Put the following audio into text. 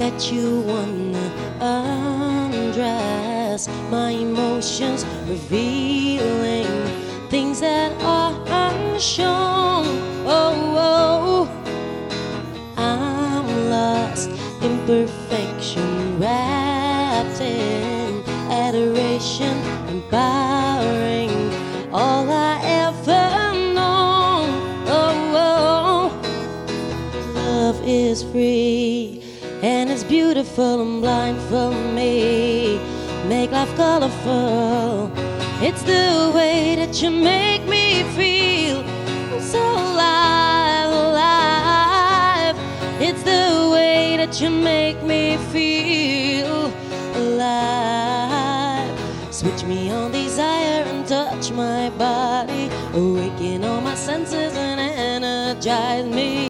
that you wanna undress my emotions, revealing things that are unshown. Oh, oh. I'm lost in perfection, wrapped in adoration, empowering all I ever known. Oh, oh. Love is free and it's beautiful and blind for me. Make life colorful. It's the way that you make me feel. I'm so alive, alive. It's the way that you make me feel alive. Switch me on desire and touch my body, awaken all my senses and energize me.